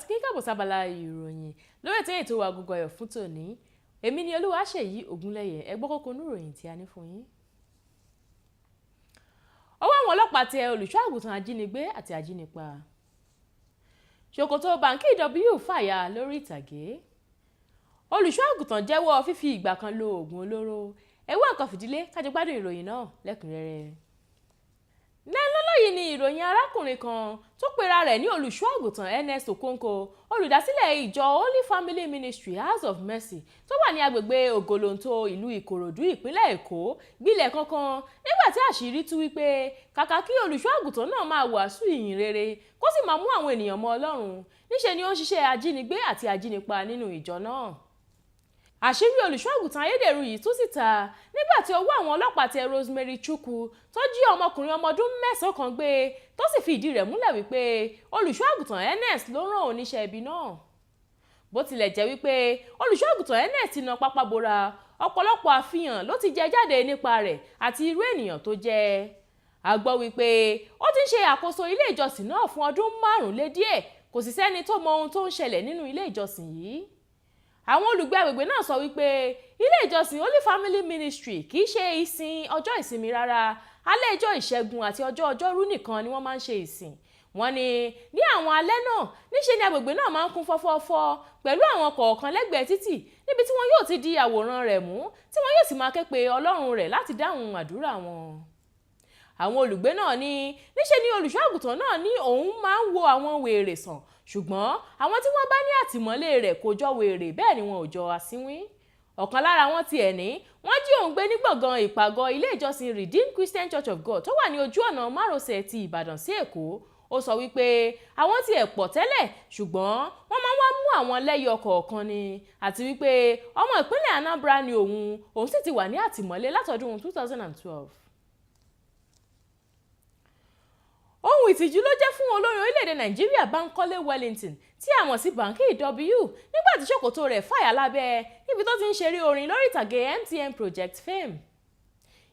tí kí káàbọ̀ sábàlá ìròyìn lórí ètò ètò wa Agogo Ayọ̀ fún tòní. Èmi ni Olúwaṣèyí Ògúnlẹ̀yẹ. Ẹ gbọ́ kókó inú ìròyìn tí a ní fún yín. Ọwọ́ àwọn ọlọ́pàá tẹ olùṣọ́ àgùntàn ajínigbé àti ajínipa. Ṣòkòtò báǹkì W fàya lórí ìtàgé. Olùṣọ́ àgùntàn jẹ́wọ́ fífi ìgbà kan lo oògùn olóró. Ẹ wá nǹkan fìdílé ká jọ gbádùn ìròyìn náà lẹ́kùnrẹ́rẹ́. Lẹ́lọ́lọ́ yìí ni ìròyìn arákùnrin kan tó pera rẹ̀ ní olùṣọ́ àgùntàn Ernest Okonkwo, olùdásílẹ̀ ìjọ Holy Family Ministry House of Mercy tó wà ní agbègbè Ògolonto ìlú Ìkòròdú ìpínlẹ̀ Èkó gbilẹ̀ kankan nígbà tí àṣírí tú wípé kàkà kí olùṣọ́ àgùntàn náà máa wàásù ìyìn rere kó sì máa mú àwọn ènìyàn mọ Ọlọ́run, níṣe ni ó ń ṣiṣẹ́ ajínigbé àti ajínipa nínú ìjọ náà. Àṣírí olùṣọ́ àgùntàn ayédèrú yìí tú síta nígbà tí ọwọ́ àwọn ọlọ́pàá tẹ Rosemary Chukwu tó jí ọmọkùnrin ọmọ ọdún 9 kan gbé tó sì fi ìdí rẹ̀ múlẹ̀ wípé olùṣọ́ àgùntàn Ernest ló rán oníṣẹ́ ibi náà. Bó tilẹ̀ jẹ́ wípé olùṣọ́ àgùntàn Ernest na pápá bora, ọ̀pọ̀lọpọ̀ àfihàn ló ti jẹ jáde nípa rẹ̀ àti irú ènìyàn tó jẹ́. A gbọ́ wípé ó ti ń ṣe àkóso ilé ìjọsìn náà fún ọdún 5 lé díẹ̀, kò sì sẹ́ni tó mọ ohun tó ń ṣẹlẹ̀ nínú ilé ìjọsìn yìí. Àwọn olùgbé agbègbè náà sọ wípé ilé ìjọsìn Holy Family Ministry kì í ṣe ìsìn ọjọ́ ìsinmi rárá, alẹ́ ọjọ́ ìṣẹ́gun àti ọjọ́ ọjọ́rú nìkan ni wọ́n máa ń ṣe ìsìn. Wọ́n ní àwọn alẹ́ náà níṣe ni agbègbè náà máa ń kún fọ́fọ́fọ́ pẹ̀lú àwọn kọ̀ọ̀kan lẹ́gbẹ̀ẹ́ títì níbi tí wọ́n yóò ti di àwòrán rẹ̀ mú tí wọ́n yóò sì máa ké pe Ọlọ́run rẹ̀ láti dáhùn àdúrà wọn. Àwọn olùgbé náà ní níṣe ni olùṣọ́ àgùntàn náà ní òun máa ń wo àwọn wèrè sàn, ṣùgbọ́n àwọn tí wọ́n bá ní àtìmọ́lé rẹ̀ kò jọ wèrè bẹ́ẹ̀ ni wọn ò jọ asínwín. Ọ̀kan lára wọn tiẹ̀ ní wọ́n jí òun gbé ní gbọ̀ngàn ìpàgọ́ ilé ìjọsìn Redeemed Christian Church of God tó wà ní ojú ọ̀nà márosẹ̀ ti Ìbàdàn sí Èkó. Ó sọ wípé àwọn tiẹ̀ pọ̀ tẹ́lẹ̀ ṣùgbọ́n wọ́n máa wá mú àwọn lẹ́yọ kọ̀ọ̀kan ni, àti wípé ọmọ ìpínlẹ̀ Anambra ni òun sì ti wà ní àtìmọ́lé látọdún 2012. Ohun ìtìjú ló jẹ́ fún olórin orílẹ̀-èdè Nàìjíríà Bankole Wellington tí a mọ̀ sí Banky W nígbà tí ṣòkòtò rẹ̀ fàya lábẹ́ níbi tó ti ń ṣeré orin lórí ìtàgé MTN Project Fame.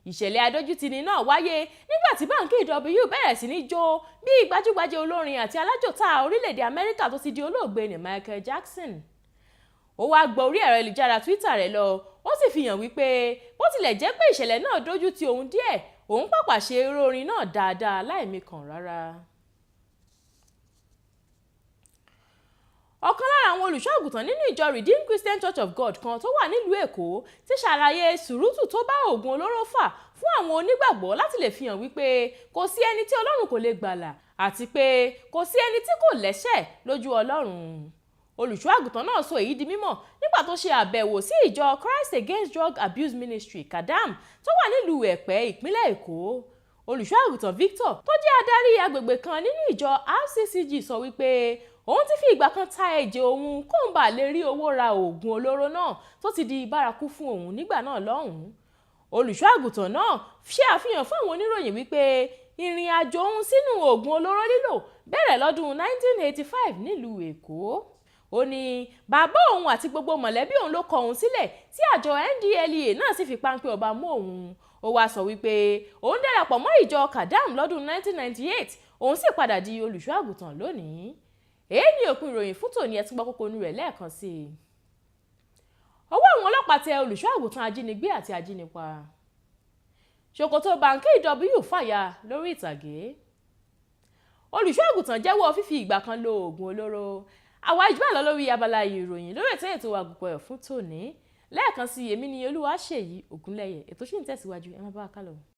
Ìṣẹ̀lẹ̀ adójútini náà wáyé nígbà tí Banky W bẹ̀rẹ̀ sí ní jó bí gbajúgbajà olórin àti alájọta orílẹ̀-èdè Amẹ́ríkà tó ti di olóògbé ní Michael Jackson. Ó wá gbọ́ orí ẹ̀rọ ìlújára Twitter rẹ̀ lọ, ó sì fi hàn wípé bó tilẹ̀ jẹ́ pé ìṣẹ̀lẹ̀ náà dójú ti òun díẹ̀, òun pàpà ṣe eré orin náà dáadáa láìmikàn rárá. Ọ̀kan lára àwọn olùṣọ́ àgùntàn nínú ìjọ Redeemed Christian Church of God kan tó wà nílùú Èkó ti ṣàlàyé sùúrùtù tó bá oògùn olóró fà fún àwọn onígbàgbọ́ láti lè fi hàn wípé kò sí ẹni tí Ọlọ́run kò lè gbàlà àti pé kò sí ẹni tí kò lẹ́ṣẹ̀ lójú Ọlọ́run. Olùṣọ́ àgùntàn náà sọ èyí di mímọ̀ nígbà tó ṣe àbẹ̀wò sí ìjọ Christ Against Drug Abuse Ministry Kadam tó wà nílùú Ẹ̀pẹ́ ìpínlẹ̀ Èkó. Olùṣọ́ àgùntàn Victor tó jẹ́ adarí agbègbè kan nínú ìjọ RCCG sọ wípé òun ti fi ìgbà kan ta ẹ̀jẹ̀ òun kóun bá lè rí owó ra oògùn olóró náà tó ti di bárakú fún òun nígbà náà lọ́hùn-ún. Olùṣọ́ àgùntàn náà ṣe àfihàn fún àwọn oníròyìn wípé ìrìn àjò òun sínú oògùn olóró lílò bẹ̀rẹ̀ lọ́dún 1985 nílùú Èkó. Ó ní bàbá òun àti gbogbo mọ̀lẹ́bí òun ló kọ òun sílẹ̀ tí àjọ NDLEA náà sì fi páńpẹ́ ọba mú òun. Ó wá sọ wípé òun darapọ̀ mọ́ ìjọ Kadam lọ́dún 1998, òun sì padà di olùṣọ́ àgùntàn lónìí. Èyí ni òpin ìròyìn fún tòní, ẹ tún gbọ́ kókó inú rẹ̀ lẹ́ẹ̀kan sí i. Ọwọ́ àwọn ọlọ́pàá tẹ olùṣọ́ àgùntàn ajínigbé àti ajínipa. Ṣòkòtò Banky W fàya lórí ìtàgé. Olùṣọ́ àgùntàn jẹ́wọ́ fífi ìgbà kan lo oògùn olóró. Àwa ìjọba lọ lórí abala ìròyìn lórí ètò wa Agogo Ayọ̀ fún tòní. Lẹ́ẹ̀kan sí èmi ni Olúwaṣèyí Ògúnlẹ̀yẹ. Ètò ṣì ń tẹ̀síwájú, ẹ má bá wa kálọ.